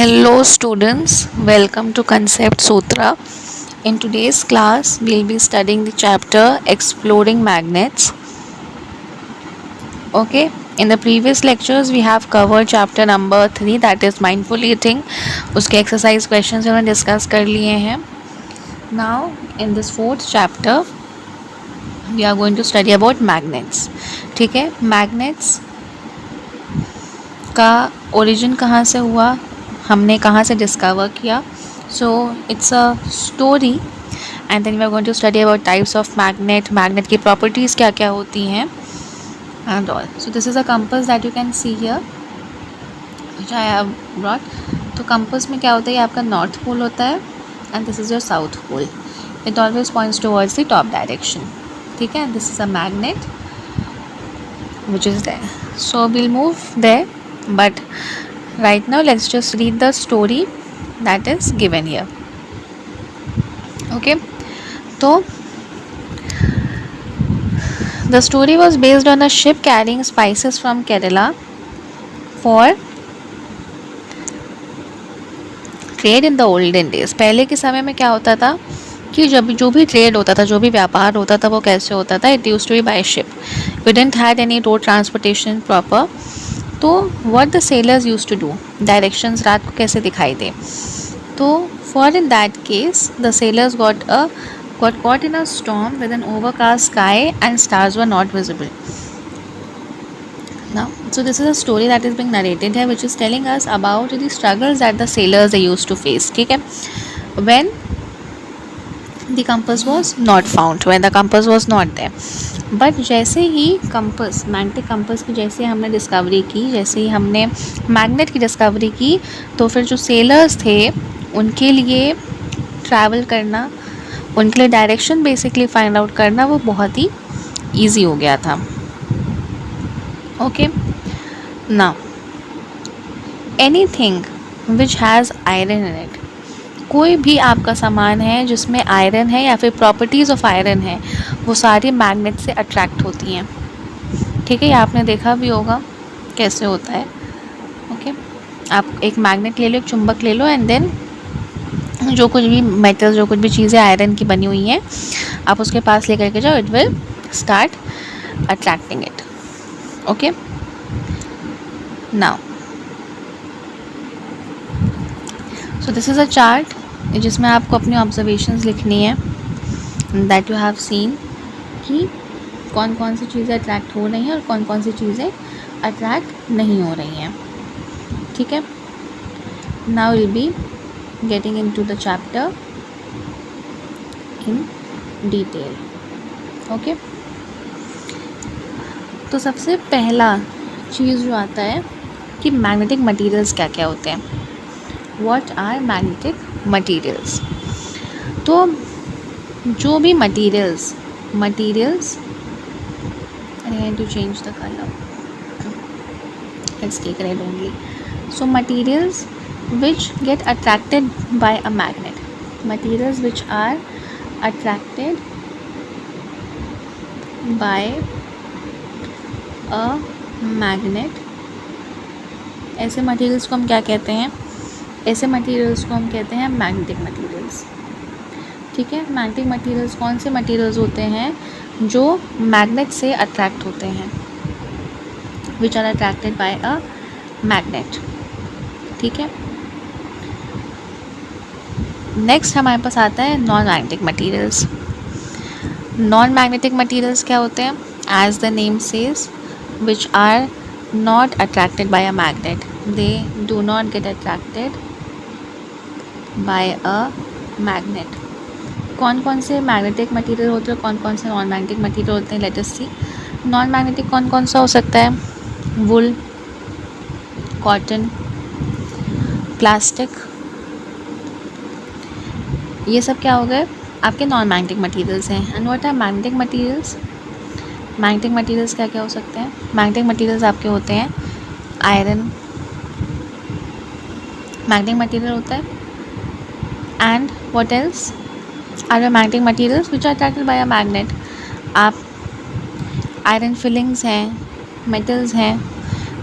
Hello students, welcome to Concept Sutra. In today's class, we'll be studying the chapter Exploring Magnets. Okay, in the previous lectures, we have covered chapter number 3, that is Mindful Eating. उसके exercise questions हमने discuss कर लिए हैं. Now, in this fourth chapter, we are going to study about magnets. ठीक है, magnets का origin कहाँ से हुआ, हमने कहाँ से डिस्कवर किया. So it's a story and then we are going to study about types of magnet की प्रॉपर्टीज़ क्या क्या होती हैं and all. So this is a compass that you can see here which I have brought. तो compass में क्या होता है, ये आपका नॉर्थ पोल होता है and this is your south pole. It always points towards the top direction. ठीक है, this is a magnet which is there. So we'll move there, but right now let's just read the story that is given here. Okay, so the story was based on a ship carrying spices from Kerala for trade in the olden days. पहले के समय में क्या होता था कि जब जो भी ट्रेड होता था, जो भी व्यापार होता था, वो कैसे होता था, it used to be by ship. We didn't had any road transportation proper. तो what the sailors used to do, directions रात को कैसे दिखाई दे. तो for in that case the sailors got caught in a storm with an overcast sky and stars were not visible. Now, so this is a story that is being narrated here, which is telling us about the struggles that the sailors they used to face. ठीक है, when the compass was not found, when the compass was not there. But जैसे ही compass, magnetic compass की जैसे हमने discovery की, जैसे ही हमने magnet की डिस्कवरी की, तो फिर जो सेलर्स थे उनके लिए ट्रैवल करना, उनके लिए डायरेक्शन बेसिकली फाइंड आउट करना वो बहुत ही ईजी हो गया था. Okay, now anything which has iron in it, कोई भी आपका सामान है जिसमें आयरन है या फिर प्रॉपर्टीज़ ऑफ आयरन है, वो सारी मैग्नेट से अट्रैक्ट होती हैं. ठीक है, ये आपने देखा भी होगा कैसे होता है. ओके, आप एक मैग्नेट ले लो, एक चुंबक ले लो एंड देन जो कुछ भी मेटल, जो कुछ भी चीज़ें आयरन की बनी हुई हैं, आप उसके पास लेकर के जाओ, it will start attracting it. Okay, now so this is a chart जिसमें आपको अपनी ऑब्जर्वेशंस लिखनी है दैट यू हैव सीन कि कौन कौन सी चीज़ें अट्रैक्ट हो रही हैं और कौन कौन सी चीज़ें अट्रैक्ट नहीं हो रही हैं. ठीक है, now will be getting into the chapter in detail. Okay, तो सबसे पहला चीज़ जो आता है कि मैग्नेटिक मटेरियल्स क्या क्या होते हैं. What are magnetic materials? तो जो भी materials I need to change the color. Let's take red only. So materials which get attracted by a magnet, materials which are attracted by a magnet, ऐसे materials को हम क्या कहते हैं, ऐसे मटेरियल्स को हम कहते हैं मैग्नेटिक मटेरियल्स. ठीक है, मैग्नेटिक मटेरियल्स कौन से मटेरियल्स होते हैं जो मैग्नेट से अट्रैक्ट होते हैं, which are attracted by a magnet. ठीक है, नेक्स्ट हमारे पास आता है non magnetic materials. Non magnetic materials क्या होते हैं, as the name says, which are not attracted by a magnet, they do not get attracted by a magnet. कौन कौन से मैग्नेटिक मटेरियल होते हैं, कौन कौन से नॉन मैग्नेटिक मटेरियल होते हैं, लेट अस सी. नॉन मैग्नेटिक कौन कौन सा हो सकता है, वुल, कॉटन, प्लास्टिक, ये सब क्या हो गए आपके नॉन मैग्नेटिक मटेरियल्स हैं. And what are magnetic materials, magnetic materials क्या क्या हो सकते हैं. मैग्नेटिक मटेरियल्स आपके होते हैं आयरन, मैग्नेटिक मटेरियल होता है. And what else are the magnetic materials which are attracted by a magnet. आप आयरन फिलिंग्स हैं, मेटल्स हैं,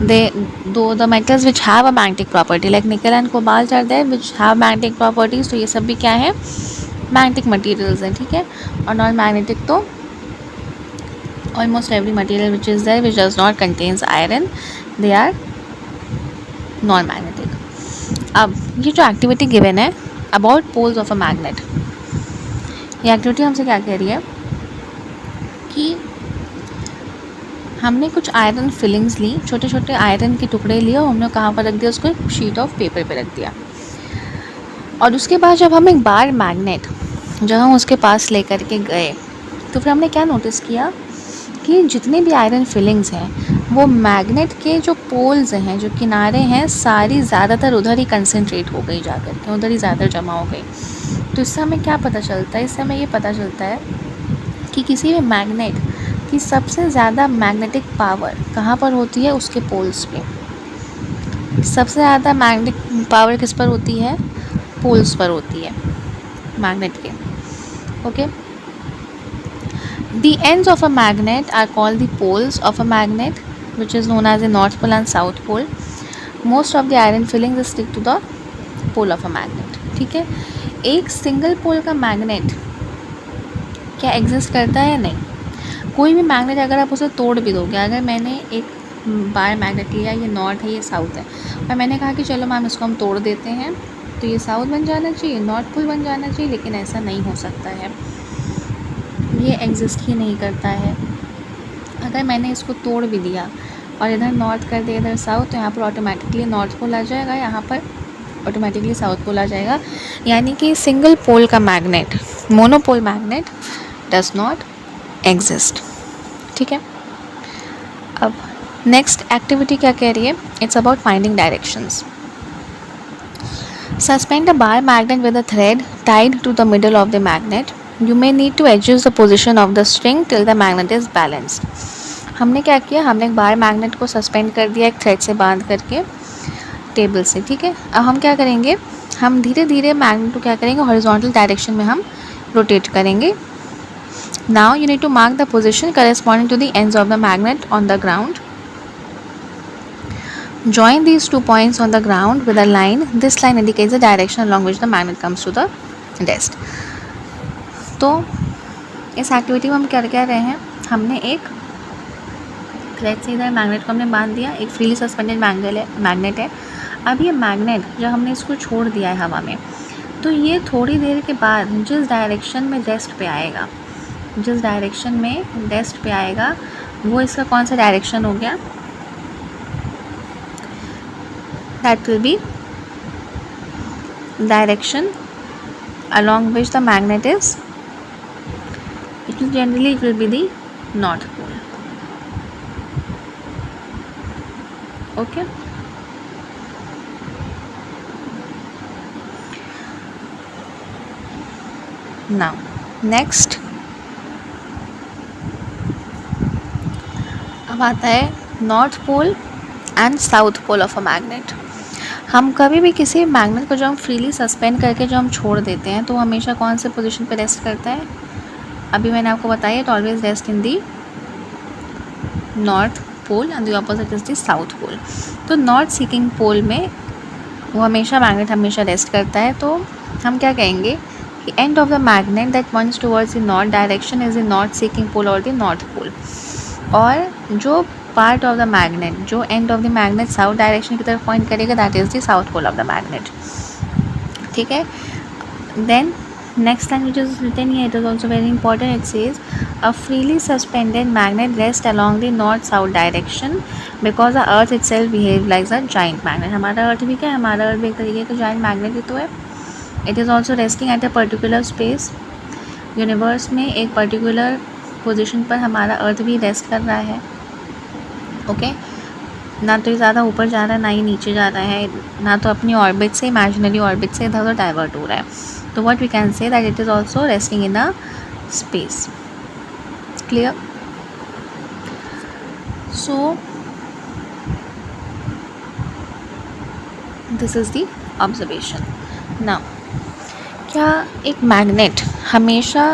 they though the metals which have a magnetic property like nickel and cobalt are there which have magnetic properties, तो ये सब भी क्या है, magnetic materials हैं, ठीक है. और नॉन मैग्नेटिक तो almost every material which is there which does not contains iron, they are non magnetic. अब ये जो एक्टिविटी गिवन है about poles of a magnet, ये एक्टिविटी हमसे क्या कह रही है कि हमने कुछ आयरन फिलिंग्स ली, छोटे छोटे आयरन के टुकड़े लिए और हमने कहाँ पर रख दिया, उसको एक शीट ऑफ पेपर पे रख दिया. और उसके बाद जब हम एक बार मैग्नेट जब हम उसके पास लेकर के गए तो फिर हमने क्या नोटिस किया कि जितने भी आयरन फिलिंग्स हैं वो मैग्नेट के जो पोल्स हैं, जो किनारे हैं, सारी ज़्यादातर उधर ही कंसंट्रेट हो गई, जा कर के उधर ही ज़्यादा जमा हो गई. तो इससे हमें क्या पता चलता है, इससे हमें ये पता चलता है कि किसी भी मैग्नेट की सबसे ज़्यादा मैग्नेटिक पावर कहाँ पर होती है, उसके पोल्स पे. सबसे ज़्यादा मैग्नेटिक पावर किस पर होती है, पोल्स पर होती है मैग्नेट के. Okay. The ends of a magnet are called the poles of a magnet, which is known as the north pole and south pole. Most of the iron fillings stick to the pole of a magnet. ठीक है. एक single pole का magnet क्या exist करता है, नहीं. कोई भी मैग्नेट अगर आप उसे तोड़ भी दोगे, अगर मैंने एक बार मैग्नेट लिया, ये नॉर्थ है ये साउथ है, और मैंने कहा कि चलो मैम इसको हम तोड़ देते हैं तो ये साउथ बन जाना चाहिए, नॉर्थ पोल बन जाना चाहिए, लेकिन ऐसा नहीं हो सकता है, ये एग्जिस्ट ही नहीं करता है. अगर मैंने इसको तोड़ भी दिया और इधर नॉर्थ कर दिया इधर साउथ, तो यहाँ पर ऑटोमेटिकली नॉर्थ पोल आ जाएगा, यहाँ पर ऑटोमेटिकली साउथ पोल आ जाएगा. यानी कि सिंगल पोल का magnet, monopole magnet does not exist. ठीक है. अब नेक्स्ट एक्टिविटी क्या कह रही है, it's about finding directions. Suspend a bar magnet with a thread tied to the middle of the magnet. You may need to adjust the position of the string till the magnet is balanced. हमने क्या किया, हमने एक bar magnet को suspend कर दिया एक thread से बांध करके टेबल से. ठीक है. अब हम क्या करेंगे, हम धीरे धीरे मैग्नेट को क्या करेंगे, हॉरिजॉन्टल डायरेक्शन में हम रोटेट करेंगे. Now you need to mark the position corresponding to the ends of the magnet on the ground. Join these 2 points on the ground with a line. This line indicates the direction along which the magnet comes to the rest. तो इस activity में हम क्या कर रहे हैं, हमने एक थ्रेड से इधर मैग्नेट को हमने बांध दिया, एक फ्रीली सस्पेंडेड मैग्नेट है. अब ये मैग्नेट जब हमने इसको छोड़ दिया है हवा में, तो ये थोड़ी देर के बाद जिस डायरेक्शन में रेस्ट पे आएगा, जिस डायरेक्शन में रेस्ट पे आएगा वो इसका कौन सा डायरेक्शन हो गया, that will be direction along which the magnet is. It will generally be the north pole. Okay. Now next अब आता है north pole and south pole of a magnet. हम कभी भी किसी मैग्नेट को जो हम फ्रीली सस्पेंड करके जो हम छोड़ देते हैं, तो वो हमेशा कौन से पोजीशन पे रेस्ट करता है, अभी मैंने आपको बताया, it always rest in the north pole and the opposite is the south pole. तो नॉर्थ सीकिंग पोल में वो हमेशा मैग्नेट हमेशा रेस्ट करता है. तो हम क्या कहेंगे कि end of the magnet that points towards the north direction is the north seeking pole और द नॉर्थ पोल. और जो पार्ट ऑफ द मैग्नेट, जो end of the magnet south direction की तरफ पॉइंट करेगा, that is the south pole of the magnet. ठीक है. Then next line which is written here, it is also very important. It says a freely suspended magnet rest along the north south direction because the earth itself behave like a giant magnet. हमारा अर्थ भी क्या है, हमारा अर्थ भी एक तरीके का giant magnet ही तो है. It is also resting at a particular space. Universe में एक पर्टिकुलर पोजीशन पर हमारा अर्थ भी रेस्ट कर रहा है. ओके. ना तो ये ज़्यादा ऊपर जा रहा है, ना ही नीचे जा रहा है, ना तो अपनी ऑर्बिट से, इमेजिनरी ऑर्बिट से इधर उधर डाइवर्ट हो रहा है. तो what we can say that it is also resting in a space. Clear. So this is the observation. Now क्या एक मैग्नेट हमेशा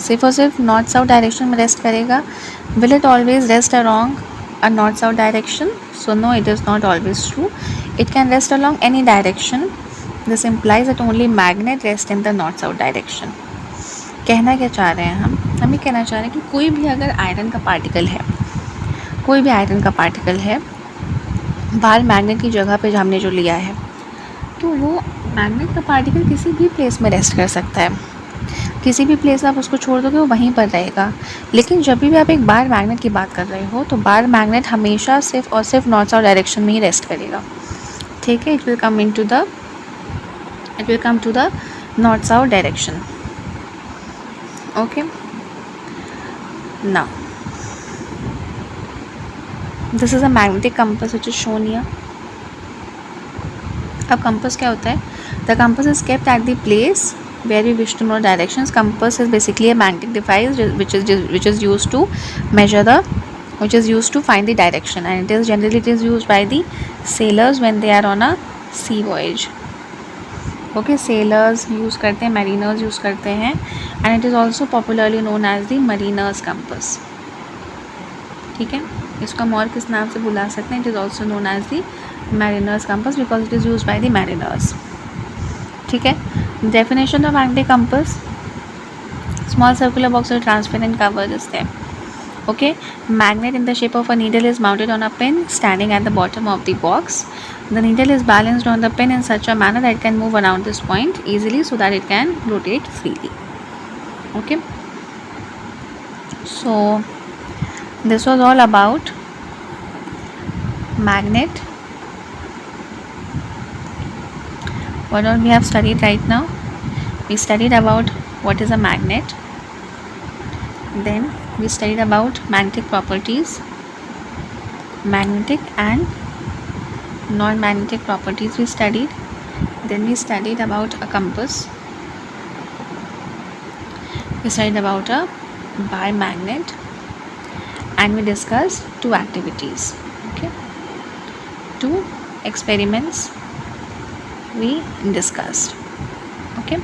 सिर्फ और सिर्फ नॉर्थ साउथ डायरेक्शन में रेस्ट करेगा? Will it always rest a north south direction? So no, it is not always true. It can rest along any direction. This implies that only magnet rest in the north south direction. कहना क्या चाह रहे हैं हम ये कहना चाह रहे हैं कि कोई भी अगर आयरन का पार्टिकल है, कोई भी आयरन का पार्टिकल है बाहर मैग्नेट की जगह पे हमने जो लिया है, तो वो मैग्नेट का पार्टिकल किसी भी प्लेस में रेस्ट कर सकता है, किसी भी प्लेस आप उसको छोड़ दोगे वो वहीं पर रहेगा। लेकिन जब भी आप एक बार मैग्नेट की बात कर रहे हो तो बार मैग्नेट हमेशा सिर्फ और सिर्फ नॉर्थ साउथ डायरेक्शन में ही रेस्ट करेगा, ठीक है। It will come to the north south direction, okay. Now this is a magnetic compass which is shown here. अब कंपास क्या होता है? The compass is kept at the place where we wish to know directions. Compass is basically a magnetic device which is used to measure which is used to find the direction, and it is used by the sailors when they are on a sea voyage. Okay, sailors use करते हैं, mariners use करते हैं, and it is also popularly known as the mariner's compass, ठीक है। इसको हम और किस नाम से बुला सकते हैं? It is also known as the mariner's compass because it is used by the mariners, ठीक है। Definition of magnetic compass: small circular box with transparent cover is there. Okay, magnet in the shape of a needle is mounted on a pin standing at the bottom of the box. The needle is balanced on the pin in such a manner that it can move around this point easily so that it can rotate freely. Okay, so this was all about magnet. What all we have studied right now? We studied about what is a magnet, then we studied about magnetic properties, magnetic and non-magnetic properties we studied, then we studied about a compass, we studied about a bar magnet, and we discussed two activities, okay, two experiments we discussed, okay.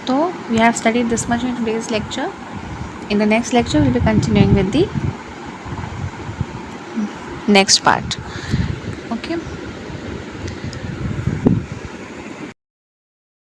So we have studied this much in today's lecture. In the next lecture we'll be continuing with the next part.